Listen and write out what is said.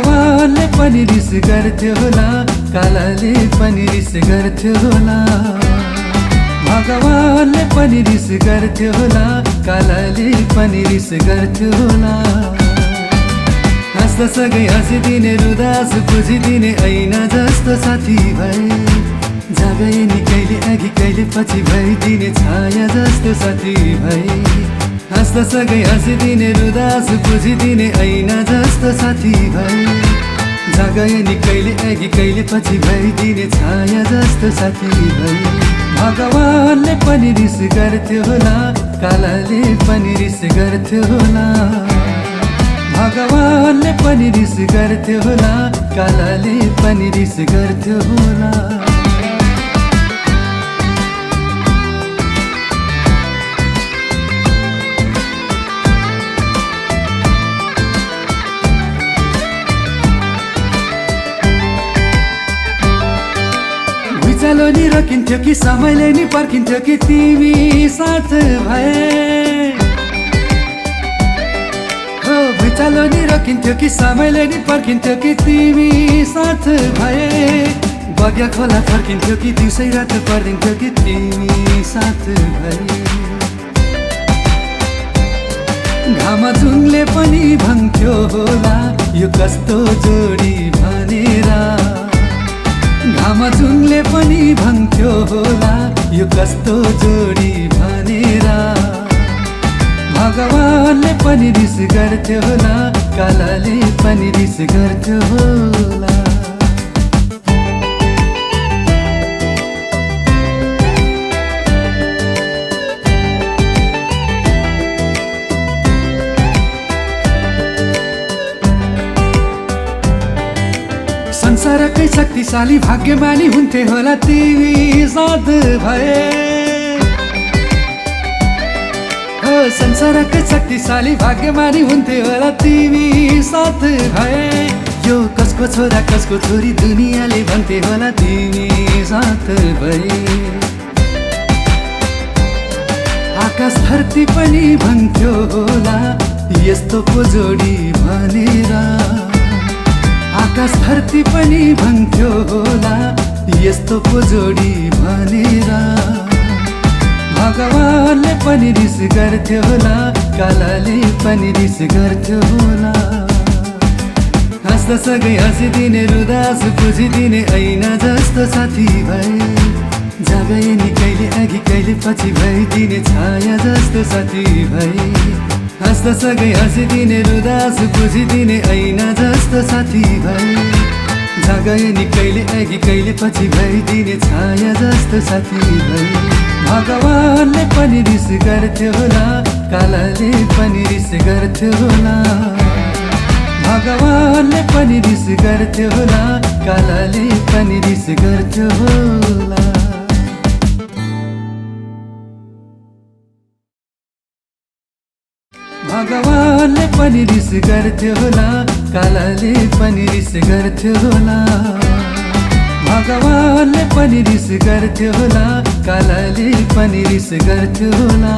भगवानले पनि रिस गर्थ्यो होला, कालाले पनि रिस गर्थ्यो होला। भगवानले पनि रिस गर्थ्यो होला, कालाले पनि रिस गर्थ्यो होला। हाँस्दा सँगै हाँसिदिने, रुदास बुझिदिने ऐना जस्तो साथी भए, जागै नि कहिले अघि कहिले पछि भइदिने छाया जस्तो साथी भए। हाँस्दा सँगै हाँसिदिने, रुदास बुझिदिने ऐना जस्तो साथी भए, जागै नि कहिले अघि कहिले पछि भइदिने छाया जस्तो साथी भए। भगवानले पनि रिस गर्थ्यो होला, कालाले पनि रिस गर्थ्यो होला। भगवानले पनि रिस गर्थ्यो होला, कालाले पनि रिस गर्थ्यो होला। विचालो नि रोकिन्थ्यो कि समयले नि पर्खिन्थ्यो कि तिमी साथ भए। हो विचालो नि रोकिन्थ्यो कि समयले नि पर्खिन्थ्यो कि तिमी साथ भए। बग्या खोला फर्किन्थ्यो कि दिउँसै रात पर्दिन्थ्यो कि तिमी साथ भए। घाम जुनले पनि भन्थ्यो होला, यो कस्तो जोडी भनेर। घाम जुनले पनि भन्थ्यो होला, यो कस्तो जोडी भनेर। भगवानले पनि रिस गर्थ्यो होला, कालाले पनि रिस गर्थ्यो होला। संसारकै शक्तिशाली भाग्यमानी हुन्थे होला तिमी साथ भए। हो संसारकै शक्तिशाली भाग्यमानी हुन्थे होला तिमी साथ भए। यो कसको छोरा कसको छोरी दुनियाँले भन्थे होला तिमी साथ भए। आकाश धरती पनि भन्थ्यो होला, यस्तो पो जोडी भनेर। आकाश धरती पनि भन्थ्यो होला, यस्तो पो जोडी भनेर। भगवानले पनि रिस गर्थ्यो होला, कालाले पनि रिस गर्थ्यो होला। हाँस्दा सँगै हाँसिदिने, रुदास बुझिदिने ऐना जस्तो साथी भए, जागै नि कहिले अघि कहिले पछि भइदिने छाया जस्तो साथी भए। हाँस्दा सँगै हाँसिदिने, रुदास बुझिदिने ऐना जस्तो साथी भए, जागै नि कहिले अघि कहिले पछि भइदिने छाया जस्तो साथी भए। भगवानले पनि रिस गर्थ्यो होला, कालाले पनि रिस गर्थ्यो होला। भगवानले पनि रिस गर्थ्यो होला, कालाले पनि रिस गर्थ्यो होला। भगवानले पनि रिस गर्थ्यो होला, कालाले पनि रिस गर्थ्यो होला। भगवानले पनि रिस गर्थ्यो होला, कालाले पनि रिस गर्थ्यो होला।